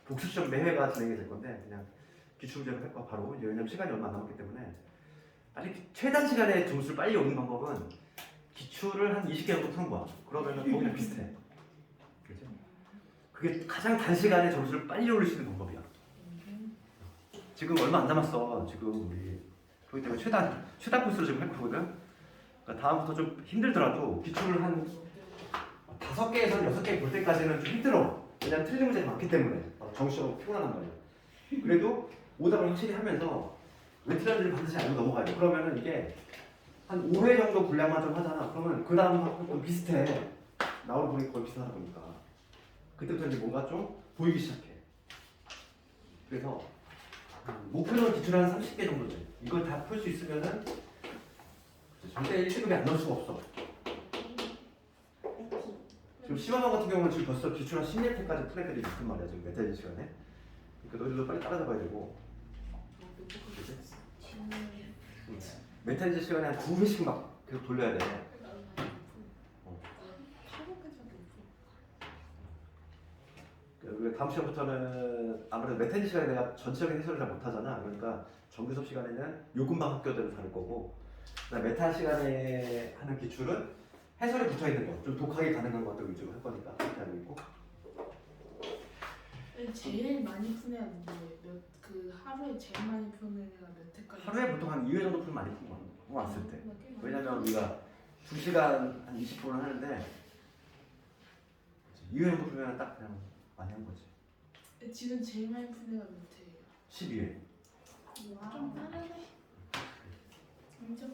복습 시험 매회가 진행이 될 건데 그냥 기출문제를 할 거 바로 왜냐면 시간이 얼마 안 남았기 때문에 빨리 최단 시간에 점수를 빨리 얻는 방법은 기출을 한 20개 정도 푸는 거야. 그러면은 거기랑 비슷해. 그렇지? 그게 가장 단시간에 점수를 빨리 올릴 수 있는 방법이야. 지금 얼마 안 남았어. 지금 우리 그렇기 때문에 최단 코스로 지금 할 거거든. 그러니까 다음부터 좀 힘들더라도 기출을 한 5개에서 6개 볼 때까지는 좀 힘들어. 왜냐면 틀린 문제가 많기 때문에 정시적으로 피곤하단 말이야. 그래도 오답을 확실히 하면서 왜 틀렸는지 반드시 알고 넘어가야 돼. 그러면은 이게 한 5회 정도 분량만 좀 하잖아. 그러면 그 다음하고 좀 비슷해. 나오는 분이 거의 비슷하다 보니까 그때부터 이제 뭔가 좀 보이기 시작해. 그래서 목표는 기출 한 30개 정도 돼. 이걸 다 풀 수 있으면은 절대 1등급이 안 나올 수가 없어. 지금 심화반 같은 경우는 지금 벌써 기출 한 10회까지 풀 애들이 있단 말이야. 지금 메타질 시간에. 그러니까 너희들도 빨리 따라잡아야 되고. 그치? 메타질 시간에 한 2회씩 막 계속 돌려야 돼. 그리고 다음 시간부터는 아무래도 메타질 시간에 내가 전체적인 해설을 잘 못하잖아. 그러니까 정규 수업 시간에는 요금방 학교들을 다룰 거고 그다음 메타 시간에 하는 기출은 해설에 붙어 있는 거, 좀 독하게 가능한 것들 위주로 할 거니까 그렇게 알고 있고. 제일 많이 푸는 애가 누구예요? 그 하루에 제일 많이 푸는 애가 몇 회까지? 하루에 보통 한 2회 정도 풀 많이 푸는 거 왔을 때. 왜냐면 우리가 2시간 한 20분을 하는데 2회 정도 풀면 딱 그냥 많이 한 거지. 지금 제일 많이 푸는 애가 몇 회예요? 12회. 와. 좀 빠르네. 엄청